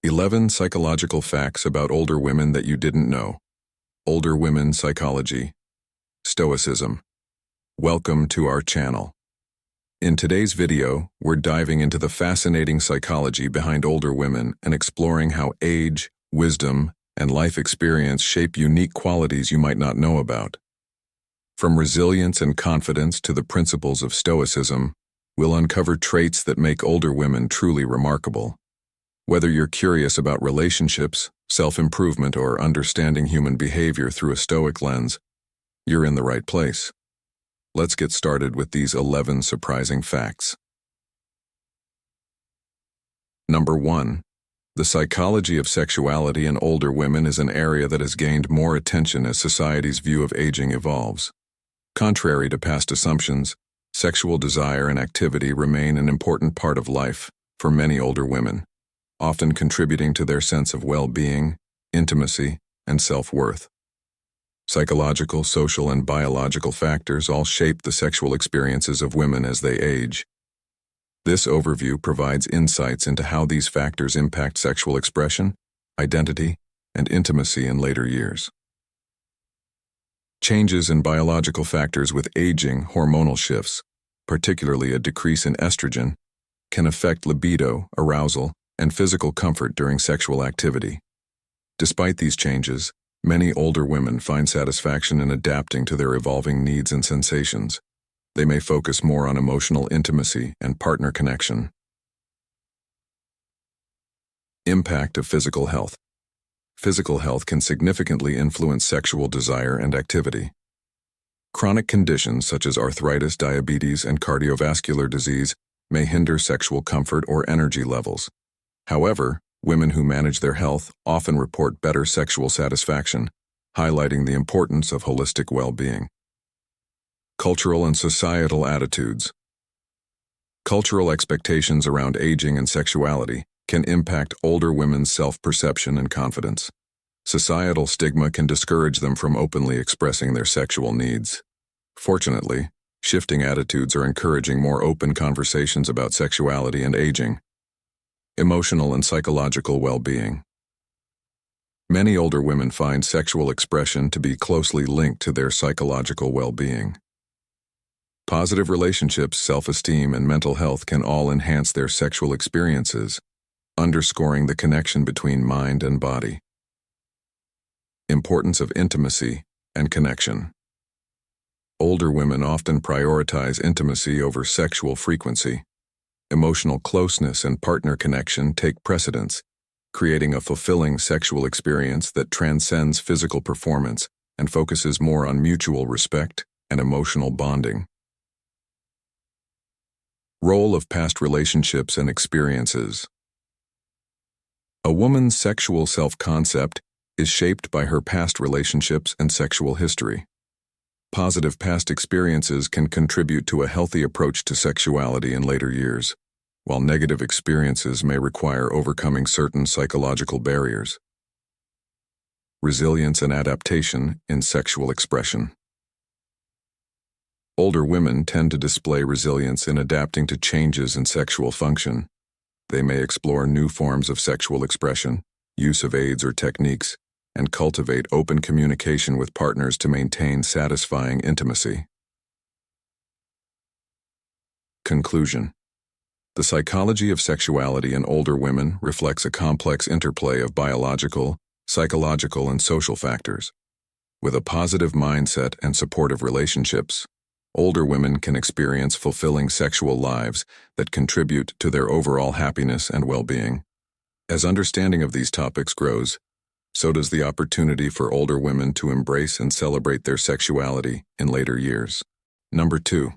11 Psychological Facts About Older Women That You Didn't Know. Older Women Psychology. Stoicism. Welcome to our channel. In today's video, we're diving into the fascinating psychology behind older women and exploring how age, wisdom, and life experience shape unique qualities you might not know about. From resilience and confidence to the principles of Stoicism, we'll uncover traits that make older women truly remarkable. Whether you're curious about relationships, self-improvement, or understanding human behavior through a Stoic lens, you're in the right place. Let's get started with these 11 surprising facts. Number 1. The psychology of sexuality in older women is an area that has gained more attention as society's view of aging evolves. Contrary to past assumptions, sexual desire and activity remain an important part of life for many older women, often contributing to their sense of well-being, intimacy, and self-worth. Psychological, social, and biological factors all shape the sexual experiences of women as they age. This overview provides insights into how these factors impact sexual expression, identity, and intimacy in later years. Changes in biological factors with aging, hormonal shifts, particularly a decrease in estrogen, can affect libido, arousal, and physical comfort during sexual activity. Despite these changes, many older women find satisfaction in adapting to their evolving needs and sensations. They may focus more on emotional intimacy and partner connection. Impact of physical health. Physical health can significantly influence sexual desire and activity. Chronic conditions such as arthritis, diabetes, and cardiovascular disease may hinder sexual comfort or energy levels. However, women who manage their health often report better sexual satisfaction, highlighting the importance of holistic well-being. Cultural and societal attitudes. Cultural expectations around aging and sexuality can impact older women's self-perception and confidence. Societal stigma can discourage them from openly expressing their sexual needs. Fortunately, shifting attitudes are encouraging more open conversations about sexuality and aging. Emotional and psychological well-being. Many older women find sexual expression to be closely linked to their psychological well-being. Positive relationships, self-esteem, and mental health can all enhance their sexual experiences, underscoring the connection between mind and body. Importance of intimacy and connection. Older women often prioritize intimacy over sexual frequency. Emotional closeness and partner connection take precedence, creating a fulfilling sexual experience that transcends physical performance and focuses more on mutual respect and emotional bonding. Role of past relationships and experiences. A woman's sexual self-concept is shaped by her past relationships and sexual history. Positive past experiences can contribute to a healthy approach to sexuality in later years, while negative experiences may require overcoming certain psychological barriers. Resilience and adaptation in sexual expression. Older women tend to display resilience in adapting to changes in sexual function. They may explore new forms of sexual expression, use of aids or techniques, and cultivate open communication with partners to maintain satisfying intimacy. Conclusion. The psychology of sexuality in older women reflects a complex interplay of biological, psychological, and social factors. With a positive mindset and supportive relationships, older women can experience fulfilling sexual lives that contribute to their overall happiness and well-being. As understanding of these topics grows, so does the opportunity for older women to embrace and celebrate their sexuality in later years. Number 2.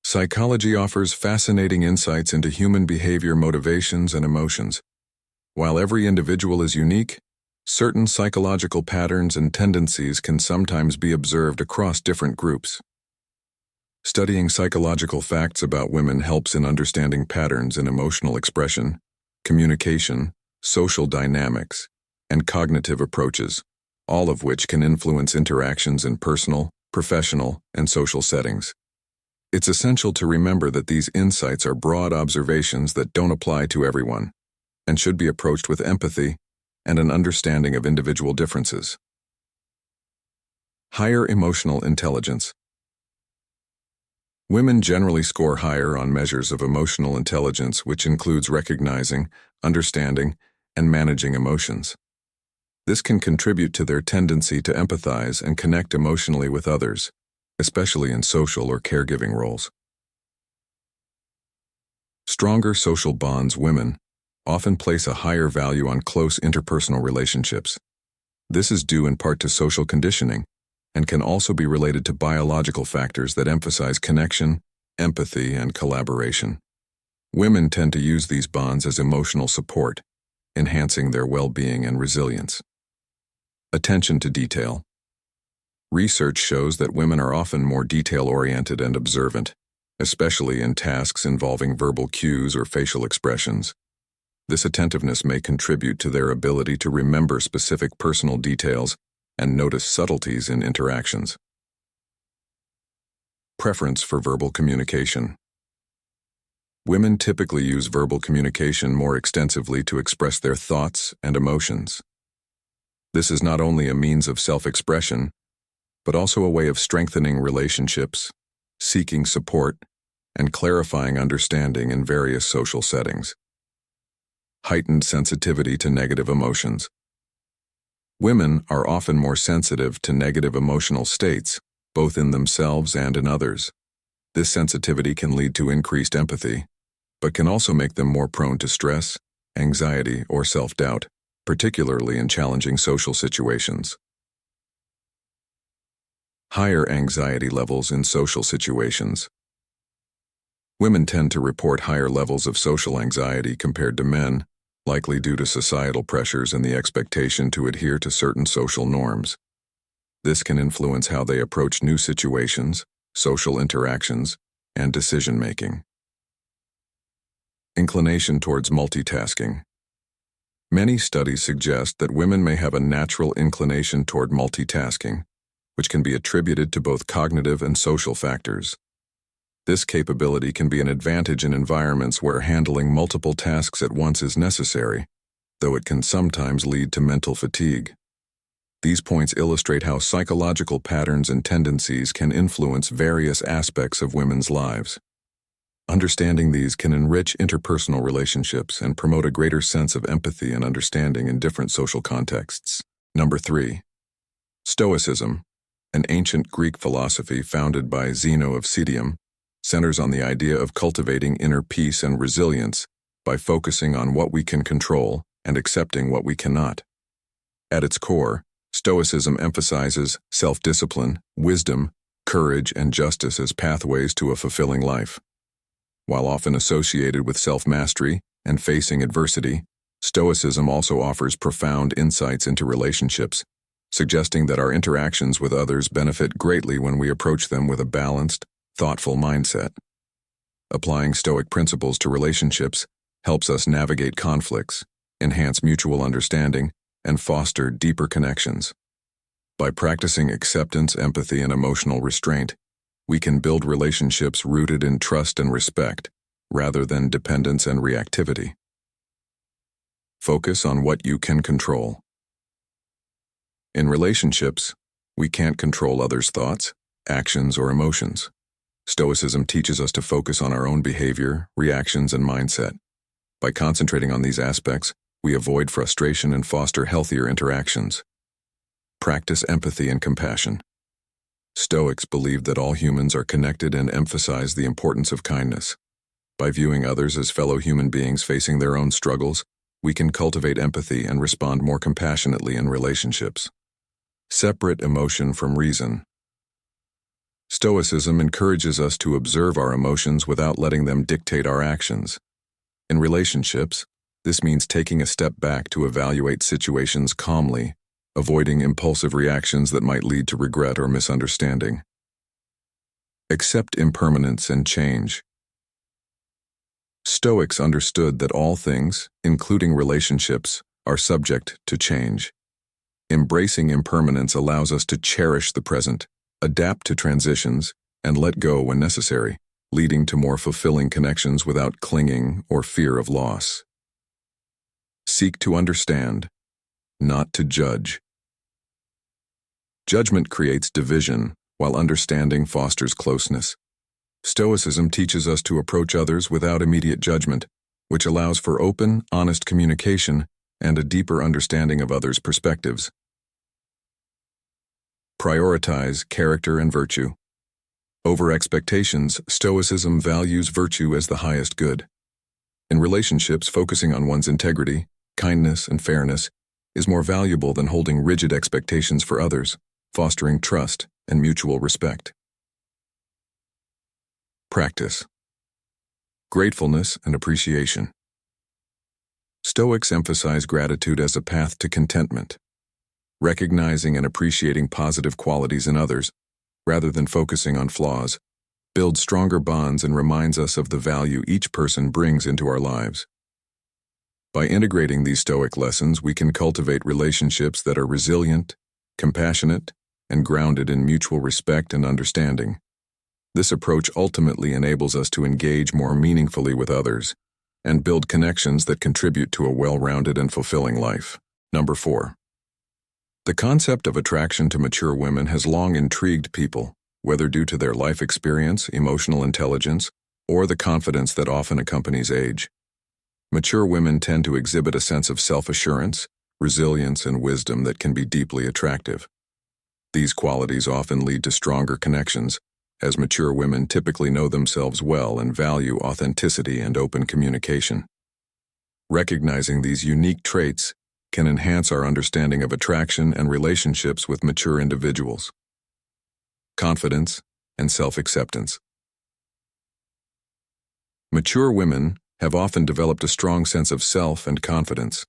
Psychology offers fascinating insights into human behavior, motivations, and emotions. While every individual is unique, certain psychological patterns and tendencies can sometimes be observed across different groups. Studying psychological facts about women helps in understanding patterns in emotional expression, communication, social dynamics, and cognitive approaches, all of which can influence interactions in personal, professional, and social settings. It's essential to remember that these insights are broad observations that don't apply to everyone. and should be approached with empathy and an understanding of individual differences. Higher emotional intelligence. Women generally score higher on measures of emotional intelligence, which includes recognizing, understanding, and managing emotions. This can contribute to their tendency to empathize and connect emotionally with others, especially in social or caregiving roles. Stronger social bonds. Women often place a higher value on close interpersonal relationships. This is due in part to social conditioning and can also be related to biological factors that emphasize connection, empathy, and collaboration. Women tend to use these bonds as emotional support, enhancing their well-being and resilience. Attention to detail. Research shows that women are often more detail-oriented and observant, especially in tasks involving verbal cues or facial expressions. This attentiveness may contribute to their ability to remember specific personal details and notice subtleties in interactions. Preference for verbal communication. Women typically use verbal communication more extensively to express their thoughts and emotions. This is not only a means of self-expression, but also a way of strengthening relationships, seeking support, and clarifying understanding in various social settings. Heightened sensitivity to negative emotions. Women are often more sensitive to negative emotional states, both in themselves and in others. This sensitivity can lead to increased empathy, but can also make them more prone to stress, anxiety, or self-doubt, particularly in challenging social situations. Higher anxiety levels in social situations. Women tend to report higher levels of social anxiety compared to men, likely due to societal pressures and the expectation to adhere to certain social norms. This can influence how they approach new situations, social interactions, and decision-making. Inclination towards multitasking. Many studies suggest that women may have a natural inclination toward multitasking, which can be attributed to both cognitive and social factors. This capability can be an advantage in environments where handling multiple tasks at once is necessary, though it can sometimes lead to mental fatigue. These points illustrate how psychological patterns and tendencies can influence various aspects of women's lives. Understanding these can enrich interpersonal relationships and promote a greater sense of empathy and understanding in different social contexts. Number 3. Stoicism, an ancient Greek philosophy founded by Zeno of Citium, centers on the idea of cultivating inner peace and resilience by focusing on what we can control and accepting what we cannot. At its core, Stoicism emphasizes self-discipline, wisdom, courage, and justice as pathways to a fulfilling life. While often associated with self-mastery and facing adversity, Stoicism also offers profound insights into relationships, suggesting that our interactions with others benefit greatly when we approach them with a balanced, thoughtful mindset. Applying Stoic principles to relationships helps us navigate conflicts, enhance mutual understanding, and foster deeper connections. By practicing acceptance, empathy, and emotional restraint, we can build relationships rooted in trust and respect, rather than dependence and reactivity. Focus on what you can control. In relationships, we can't control others' thoughts, actions, or emotions. Stoicism teaches us to focus on our own behavior, reactions, and mindset. By concentrating on these aspects, we avoid frustration and foster healthier interactions. Practice empathy and compassion. Stoics believe that all humans are connected and emphasize the importance of kindness. By viewing others as fellow human beings facing their own struggles, we can cultivate empathy and respond more compassionately in relationships. Separate emotion from reason. Stoicism encourages us to observe our emotions without letting them dictate our actions. In relationships, this means taking a step back to evaluate situations calmly, avoiding impulsive reactions that might lead to regret or misunderstanding. Accept impermanence and change. Stoics understood that all things, including relationships, are subject to change. Embracing impermanence allows us to cherish the present, adapt to transitions, and let go when necessary, leading to more fulfilling connections without clinging or fear of loss. Seek to understand, not to judge. Judgment creates division, while understanding fosters closeness. Stoicism teaches us to approach others without immediate judgment, which allows for open, honest communication and a deeper understanding of others' perspectives. Prioritize character and virtue. Over expectations, Stoicism values virtue as the highest good. In relationships, focusing on one's integrity, kindness, and fairness is more valuable than holding rigid expectations for others, fostering trust and mutual respect. Practice. Gratefulness and appreciation. Stoics emphasize gratitude as a path to contentment. Recognizing and appreciating positive qualities in others, rather than focusing on flaws, builds stronger bonds and reminds us of the value each person brings into our lives. By integrating these Stoic lessons, we can cultivate relationships that are resilient, compassionate, and grounded in mutual respect and understanding. This approach ultimately enables us to engage more meaningfully with others and build connections that contribute to a well-rounded and fulfilling life. Number 4. The concept of attraction to mature women has long intrigued people, whether due to their life experience, emotional intelligence, or the confidence that often accompanies age. Mature women tend to exhibit a sense of self-assurance, resilience, and wisdom that can be deeply attractive. These qualities often lead to stronger connections, as mature women typically know themselves well and value authenticity and open communication. Recognizing these unique traits can enhance our understanding of attraction and relationships with mature individuals. Confidence and self-acceptance. Mature women have often developed a strong sense of self and confidence.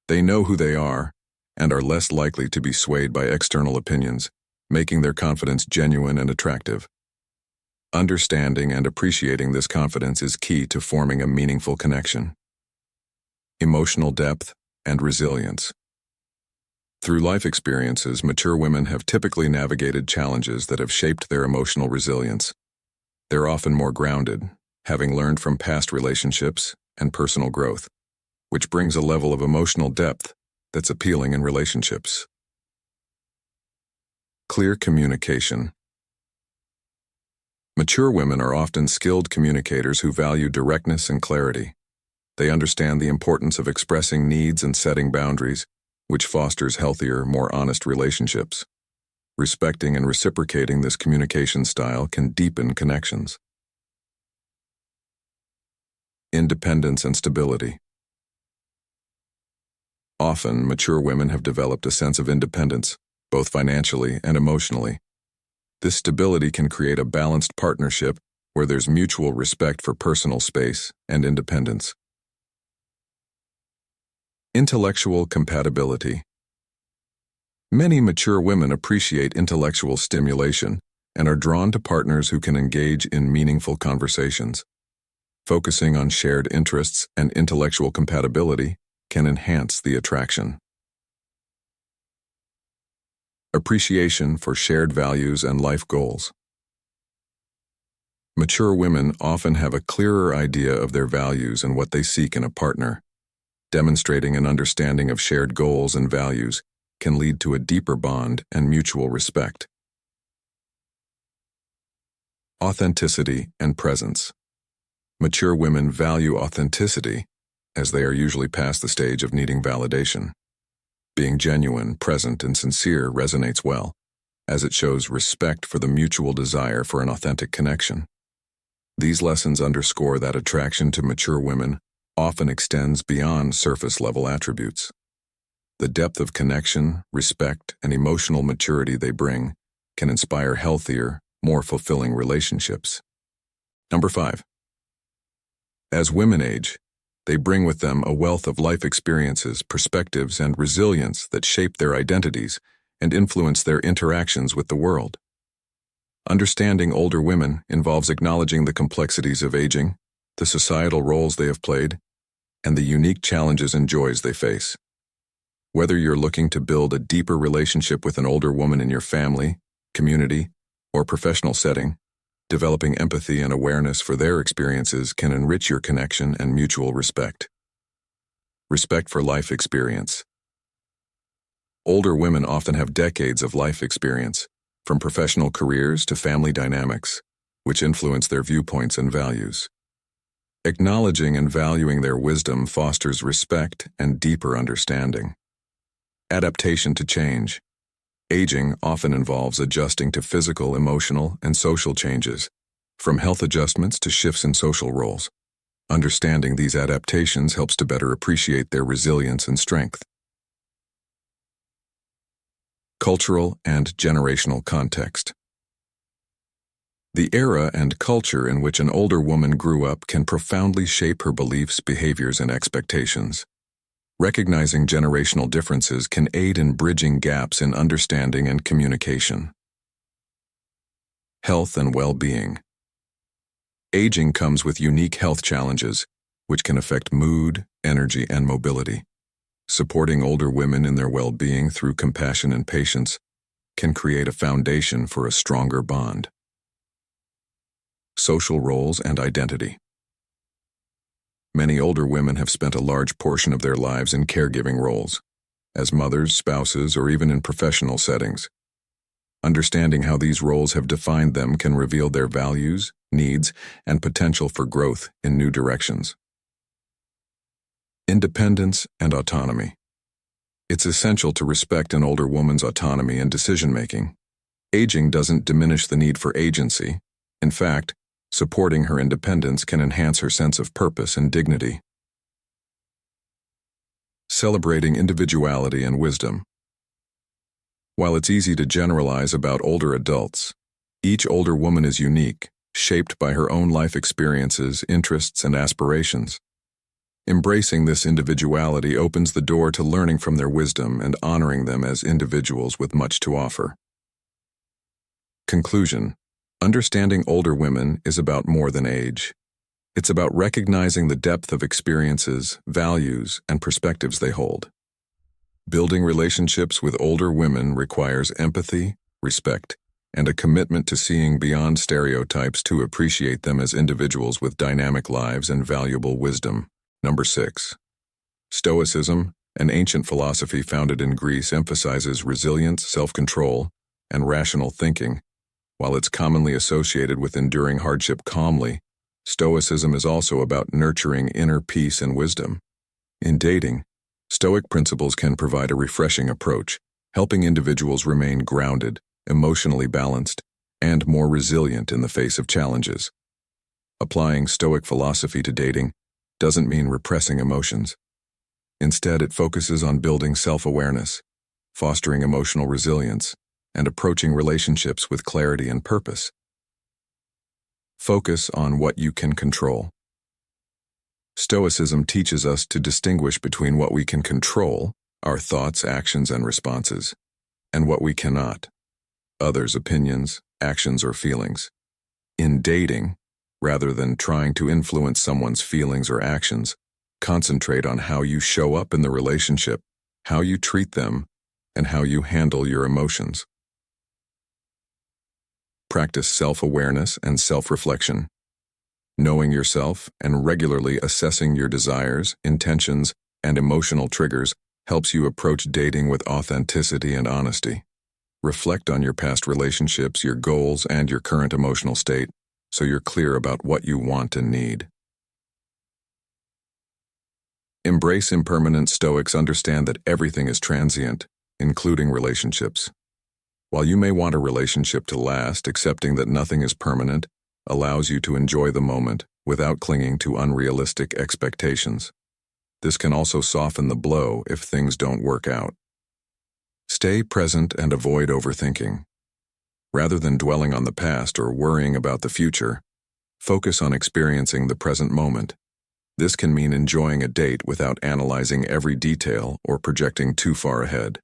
They know who they are and are less likely to be swayed by external opinions, making their confidence genuine and attractive. Understanding and appreciating this confidence is key to forming a meaningful connection. Emotional depth and resilience. Through life experiences, mature women have typically navigated challenges that have shaped their emotional resilience. They're often more grounded, having learned from past relationships and personal growth, which brings a level of emotional depth that's appealing in relationships. Clear communication. Mature women are often skilled communicators who value directness and clarity. They understand the importance of expressing needs and setting boundaries, which fosters healthier, more honest relationships. Respecting and reciprocating this communication style can deepen connections. Independence and stability. Often, mature women have developed a sense of independence, both financially and emotionally. This stability can create a balanced partnership where there's mutual respect for personal space and independence. Intellectual compatibility. Many mature women appreciate intellectual stimulation and are drawn to partners who can engage in meaningful conversations. Focusing on shared interests and intellectual compatibility can enhance the attraction. Appreciation for shared values and life goals. Mature women often have a clearer idea of their values and what they seek in a partner. Demonstrating an understanding of shared goals and values can lead to a deeper bond and mutual respect. Authenticity and presence. Mature women value authenticity, as they are usually past the stage of needing validation. Being genuine, present, and sincere resonates well, as it shows respect for the mutual desire for an authentic connection. These lessons underscore that attraction to mature women often extends beyond surface-level attributes. The depth of connection, respect, and emotional maturity they bring can inspire healthier, more fulfilling relationships. Number 5. As women age, they bring with them a wealth of life experiences, perspectives, and resilience that shape their identities and influence their interactions with the world. Understanding older women involves acknowledging the complexities of aging, the societal roles they have played, and the unique challenges and joys they face. Whether you're looking to build a deeper relationship with an older woman in your family, community, or professional setting, developing empathy and awareness for their experiences can enrich your connection and mutual respect. Respect for life experience. Older women often have decades of life experience, from professional careers to family dynamics, which influence their viewpoints and values. Acknowledging and valuing their wisdom fosters respect and deeper understanding. Adaptation to change. Aging often involves adjusting to physical, emotional, and social changes, from health adjustments to shifts in social roles. Understanding these adaptations helps to better appreciate their resilience and strength. Cultural and generational context. The era and culture in which an older woman grew up can profoundly shape her beliefs, behaviors, and expectations. Recognizing generational differences can aid in bridging gaps in understanding and communication. Health and well-being. Aging comes with unique health challenges, which can affect mood, energy, and mobility. Supporting older women in their well-being through compassion and patience can create a foundation for a stronger bond. Social roles and identity. Many older women have spent a large portion of their lives in caregiving roles, as mothers, spouses, or even in professional settings. Understanding how these roles have defined them can reveal their values, needs, and potential for growth in new directions. Independence and autonomy. It's essential to respect an older woman's autonomy and decision-making. Aging doesn't diminish the need for agency. In fact, supporting her independence can enhance her sense of purpose and dignity. Celebrating individuality and wisdom. While it's easy to generalize about older adults, each older woman is unique, shaped by her own life experiences, interests, and aspirations. Embracing this individuality opens the door to learning from their wisdom and honoring them as individuals with much to offer. Conclusion. Understanding older women is about more than age. It's about recognizing the depth of experiences, values, and perspectives they hold. Building relationships with older women requires empathy, respect, and a commitment to seeing beyond stereotypes to appreciate them as individuals with dynamic lives and valuable wisdom. Number 6. Stoicism, an ancient philosophy founded in Greece, emphasizes resilience, self-control, and rational thinking. While it's commonly associated with enduring hardship calmly, Stoicism is also about nurturing inner peace and wisdom. In dating, Stoic principles can provide a refreshing approach, helping individuals remain grounded, emotionally balanced, and more resilient in the face of challenges. Applying Stoic philosophy to dating doesn't mean repressing emotions. Instead, it focuses on building self-awareness, fostering emotional resilience, and approaching relationships with clarity and purpose. Focus on what you can control. Stoicism teaches us to distinguish between what we can control, our thoughts, actions, and responses, and what we cannot, others' opinions, actions, or feelings. In dating, rather than trying to influence someone's feelings or actions, concentrate on how you show up in the relationship, how you treat them, and how you handle your emotions. Practice self-awareness and self-reflection. Knowing yourself and regularly assessing your desires, intentions, and emotional triggers helps you approach dating with authenticity and honesty. Reflect on your past relationships, your goals, and your current emotional state, so you're clear about what you want and need. Embrace impermanence. Stoics understand that everything is transient, including relationships. While you may want a relationship to last, accepting that nothing is permanent allows you to enjoy the moment without clinging to unrealistic expectations. This can also soften the blow if things don't work out. Stay present and avoid overthinking. Rather than dwelling on the past or worrying about the future, focus on experiencing the present moment. This can mean enjoying a date without analyzing every detail or projecting too far ahead.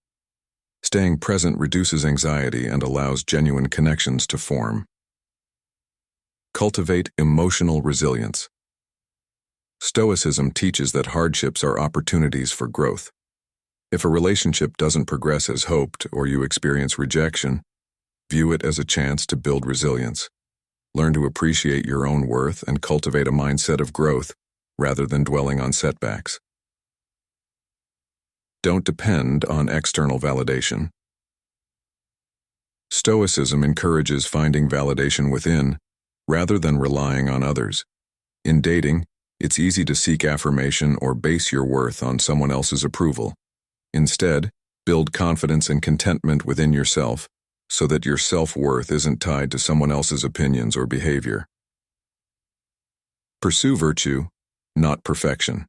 Staying present reduces anxiety and allows genuine connections to form. Cultivate emotional resilience. Stoicism teaches that hardships are opportunities for growth. If a relationship doesn't progress as hoped or you experience rejection, view it as a chance to build resilience. Learn to appreciate your own worth and cultivate a mindset of growth rather than dwelling on setbacks. don't depend on external validation. Stoicism encourages finding validation within, rather than relying on others. In dating, it's easy to seek affirmation or base your worth on someone else's approval. Instead, build confidence and contentment within yourself so that your self-worth isn't tied to someone else's opinions or behavior. Pursue virtue, not perfection.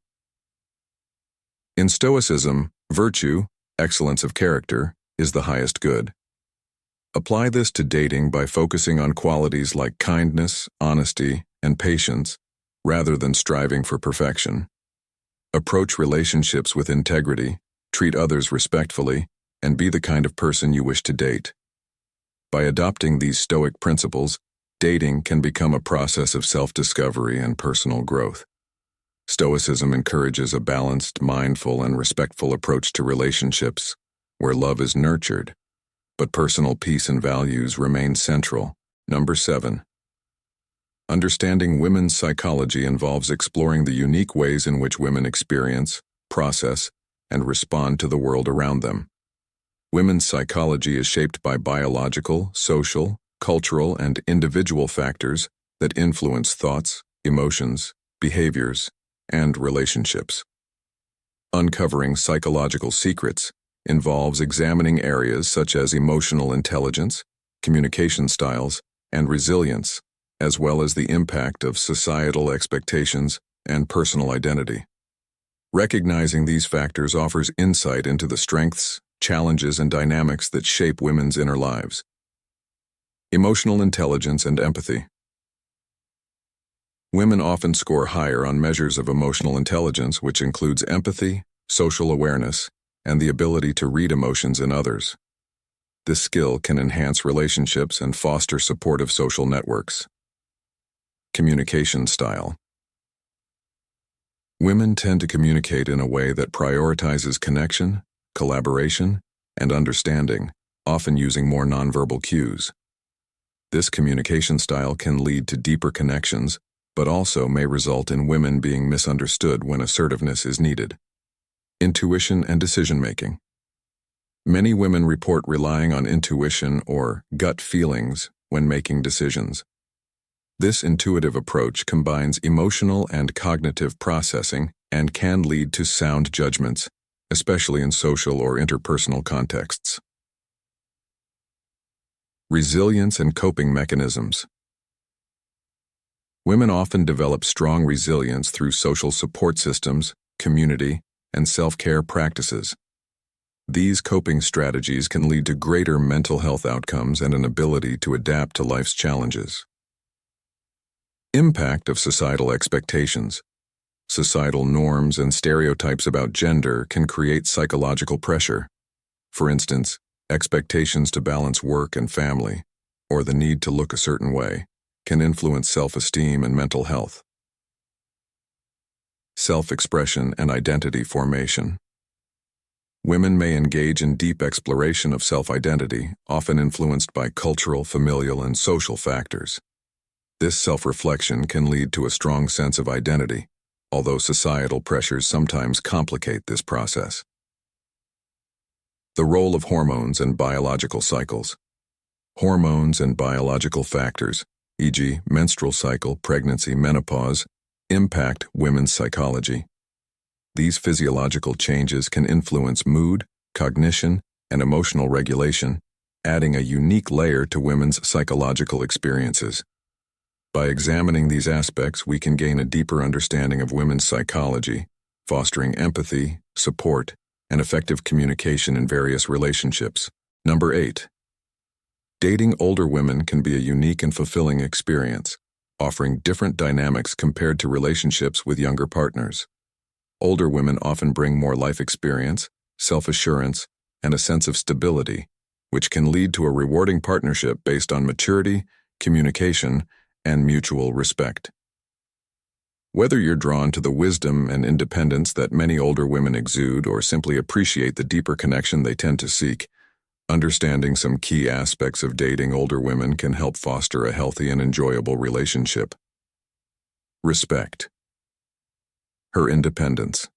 In Stoicism, virtue, excellence of character, is the highest good. Apply this to dating by focusing on qualities like kindness, honesty, and patience, rather than striving for perfection. Approach relationships with integrity, treat others respectfully, and be the kind of person you wish to date. By adopting these Stoic principles, dating can become a process of self-discovery and personal growth. Stoicism encourages a balanced, mindful, and respectful approach to relationships, where love is nurtured, but personal peace and values remain central. Number 7. Understanding women's psychology involves exploring the unique ways in which women experience, process, and respond to the world around them. Women's psychology is shaped by biological, social, cultural, and individual factors that influence thoughts, emotions, behaviors, and relationships. Uncovering psychological secrets involves examining areas such as emotional intelligence, communication styles, and resilience, as well as the impact of societal expectations and personal identity. Recognizing these factors offers insight into the strengths, challenges, and dynamics that shape women's inner lives. Emotional intelligence and empathy. Women often score higher on measures of emotional intelligence, which includes empathy, social awareness, and the ability to read emotions in others. This skill can enhance relationships and foster supportive social networks. Communication style. Women tend to communicate in a way that prioritizes connection, collaboration, and understanding, often using more nonverbal cues. This communication style can lead to deeper connections, but also may result in women being misunderstood when assertiveness is needed. Intuition and decision-making. Many women report relying on intuition or gut feelings when making decisions. This intuitive approach combines emotional and cognitive processing and can lead to sound judgments, especially in social or interpersonal contexts. Resilience and coping mechanisms. Women often develop strong resilience through social support systems, community, and self-care practices. These coping strategies can lead to greater mental health outcomes and an ability to adapt to life's challenges. Impact of societal expectations. Societal norms and stereotypes about gender can create psychological pressure. For instance, expectations to balance work and family, or the need to look a certain way, can influence self-esteem and mental health. Self-expression and identity formation. Women may engage in deep exploration of self-identity, often influenced by cultural, familial, and social factors. This self-reflection can lead to a strong sense of identity, although societal pressures sometimes complicate this process. The role of hormones and biological cycles. Hormones and biological factors, e.g., menstrual cycle, pregnancy, menopause, impact women's psychology. These physiological changes can influence mood, cognition, and emotional regulation, adding a unique layer to women's psychological experiences. By examining these aspects, we can gain a deeper understanding of women's psychology, fostering empathy, support, and effective communication in various relationships. Number 8. Dating older women can be a unique and fulfilling experience, offering different dynamics compared to relationships with younger partners. Older women often bring more life experience, self-assurance, and a sense of stability, which can lead to a rewarding partnership based on maturity, communication, and mutual respect. Whether you're drawn to the wisdom and independence that many older women exude or simply appreciate the deeper connection they tend to seek, understanding some key aspects of dating older women can help foster a healthy and enjoyable relationship. Respect. Her independence.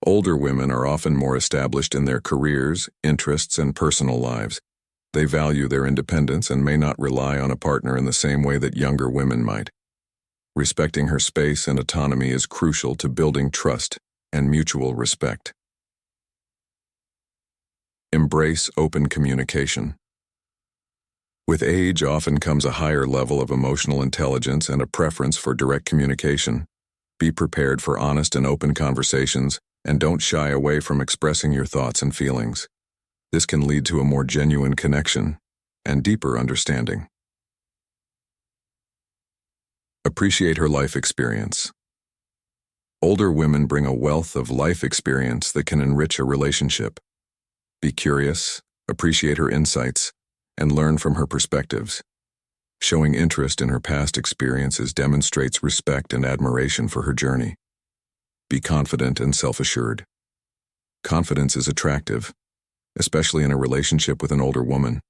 Older women are often more established in their careers, interests, and personal lives. They value their independence and may not rely on a partner in the same way that younger women might. Respecting her space and autonomy is crucial to building trust and mutual respect. Embrace open communication. With age often comes a higher level of emotional intelligence and a preference for direct communication. Be prepared for honest and open conversations, and don't shy away from expressing your thoughts and feelings. This can lead to a more genuine connection and deeper understanding. Appreciate her life experience. Older women bring a wealth of life experience that can enrich a relationship. Be curious, appreciate her insights, and learn from her perspectives. Showing interest in her past experiences demonstrates respect and admiration for her journey. Be confident and self-assured. Confidence is attractive, especially in a relationship with an older woman.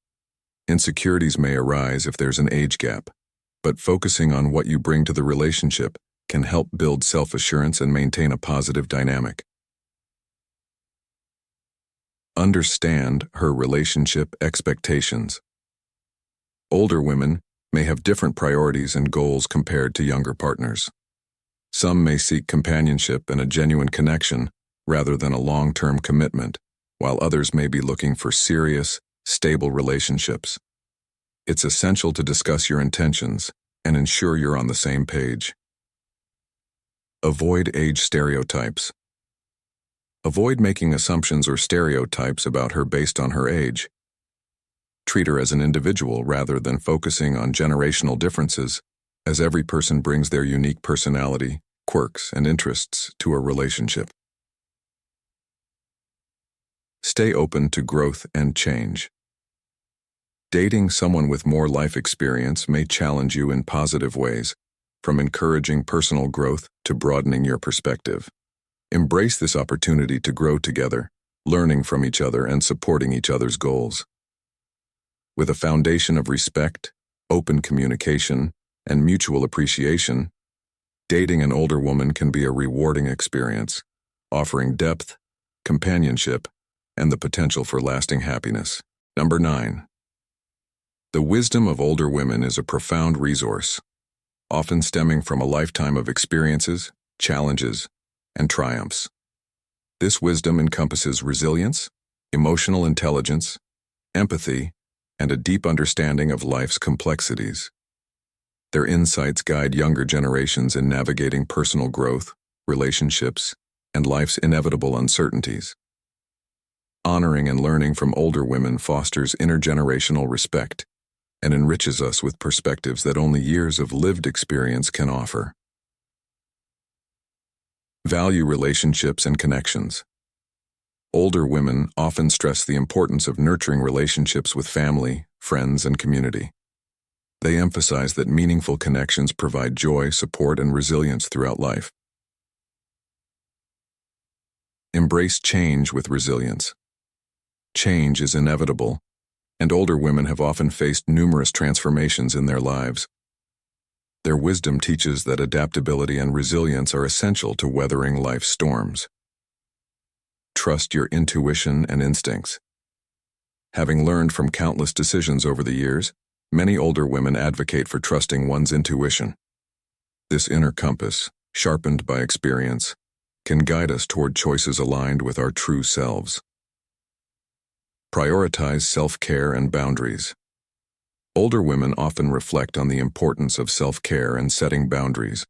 Insecurities may arise if there's an age gap, but focusing on what you bring to the relationship can help build self-assurance and maintain a positive dynamic. Understand her relationship expectations. Older women may have different priorities and goals compared to younger partners. Some may seek companionship and a genuine connection rather than a long-term commitment, while others may be looking for serious, stable relationships. It's essential to discuss your intentions and ensure you're on the same page. Avoid age stereotypes. Avoid making assumptions or stereotypes about her based on her age. Treat her as an individual rather than focusing on generational differences, as every person brings their unique personality, quirks, and interests to a relationship. Stay open to growth and change. Dating someone with more life experience may challenge you in positive ways, from encouraging personal growth to broadening your perspective. Embrace this opportunity to grow together, learning from each other and supporting each other's goals. With a foundation of respect, open communication, and mutual appreciation, dating an older woman can be a rewarding experience, offering depth, companionship, and the potential for lasting happiness. Number 9. The wisdom of older women is a profound resource, often stemming from a lifetime of experiences, challenges, and triumphs. This wisdom encompasses resilience, emotional intelligence, empathy, and a deep understanding of life's complexities. Their insights guide younger generations in navigating personal growth, relationships, and life's inevitable uncertainties. Honoring and learning from older women fosters intergenerational respect and enriches us with perspectives that only years of lived experience can offer. Value relationships and connections. Older women often stress the importance of nurturing relationships with family, friends, and community. They emphasize that meaningful connections provide joy, support, and resilience throughout life. Embrace change with resilience. Change is inevitable, and older women have often faced numerous transformations in their lives. Their wisdom teaches that adaptability and resilience are essential to weathering life's storms. Trust your intuition and instincts. Having learned from countless decisions over the years, many older women advocate for trusting one's intuition. This inner compass, sharpened by experience, can guide us toward choices aligned with our true selves. Prioritize self-care and boundaries. Older women often reflect on the importance of self-care and setting boundaries,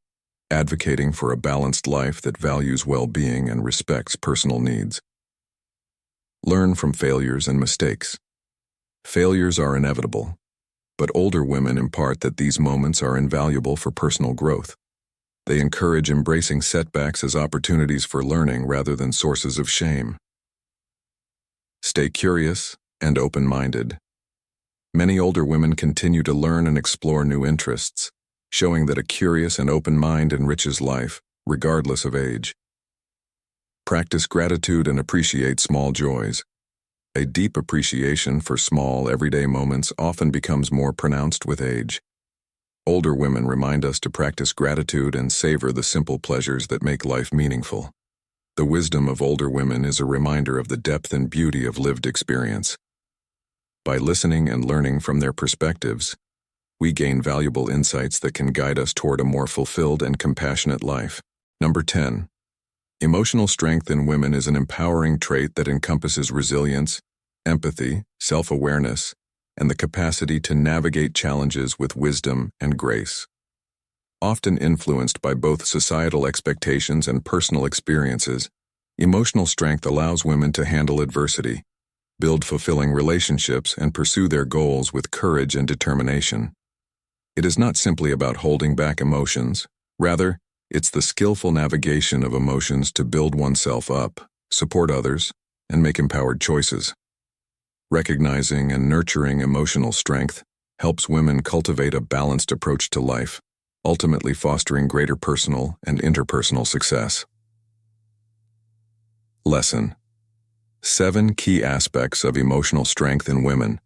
advocating for a balanced life that values well-being and respects personal needs. Learn from failures and mistakes. Failures are inevitable, but older women impart that these moments are invaluable for personal growth. They encourage embracing setbacks as opportunities for learning rather than sources of shame. Stay curious and open-minded. Many older women continue to learn and explore new interests, showing that a curious and open mind enriches life, regardless of age. Practice gratitude and appreciate small joys. A deep appreciation for small, everyday moments often becomes more pronounced with age. Older women remind us to practice gratitude and savor the simple pleasures that make life meaningful. The wisdom of older women is a reminder of the depth and beauty of lived experience. By listening and learning from their perspectives, we gain valuable insights that can guide us toward a more fulfilled and compassionate life. Number 10. Emotional strength in women is an empowering trait that encompasses resilience, empathy, self-awareness, and the capacity to navigate challenges with wisdom and grace. Often influenced by both societal expectations and personal experiences, emotional strength allows women to handle adversity, build fulfilling relationships, and pursue their goals with courage and determination. It is not simply about holding back emotions. Rather, it's the skillful navigation of emotions to build oneself up, support others, and make empowered choices. Recognizing and nurturing emotional strength helps women cultivate a balanced approach to life, ultimately fostering greater personal and interpersonal success. Lesson: 7 key aspects of emotional strength in women.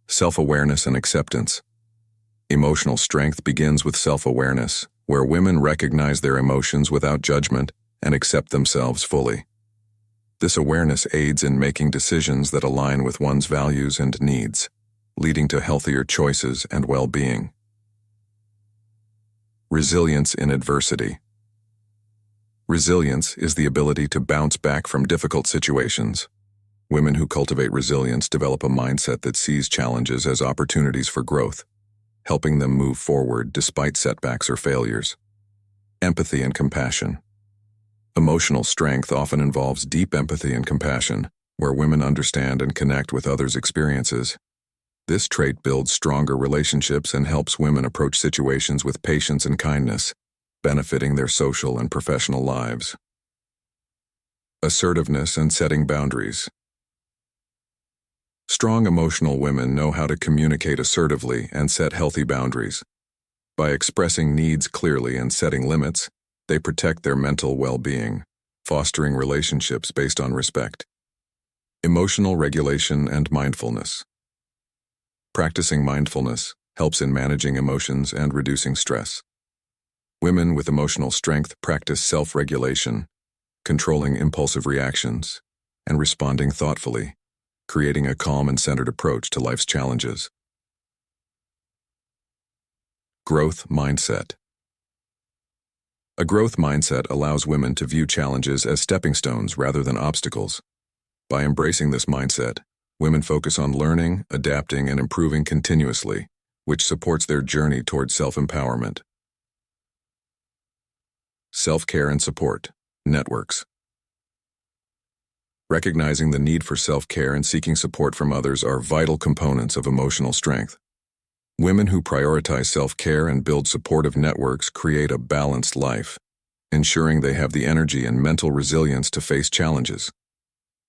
Self-awareness and acceptance. Emotional strength begins with self-awareness, where women recognize their emotions without judgment and accept themselves fully. This awareness aids in making decisions that align with one's values and needs, leading to healthier choices and well-being. Resilience in adversity. Resilience is the ability to bounce back from difficult situations. Women who cultivate resilience develop a mindset that sees challenges as opportunities for growth, helping them move forward despite setbacks or failures. Empathy and compassion. Emotional strength often involves deep empathy and compassion, where women understand and connect with others' experiences. This trait builds stronger relationships and helps women approach situations with patience and kindness, benefiting their social and professional lives. Assertiveness and setting boundaries. Strong emotional women know how to communicate assertively and set healthy boundaries. By expressing needs clearly and setting limits, they protect their mental well-being, fostering relationships based on respect. Emotional regulation and mindfulness. Practicing mindfulness helps in managing emotions and reducing stress. Women with emotional strength practice self-regulation, controlling impulsive reactions, and responding thoughtfully, creating a calm and centered approach to life's challenges. Growth mindset. A growth mindset allows women to view challenges as stepping stones rather than obstacles. By embracing this mindset, women focus on learning, adapting, and improving continuously, which supports their journey towards self-empowerment. Self-care and support. Networks. Recognizing the need for self-care and seeking support from others are vital components of emotional strength. Women who prioritize self-care and build supportive networks create a balanced life, ensuring they have the energy and mental resilience to face challenges.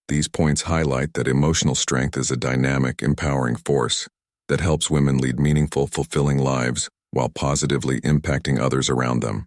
These points highlight that emotional strength is a dynamic, empowering force that helps women lead meaningful, fulfilling lives while positively impacting others around them.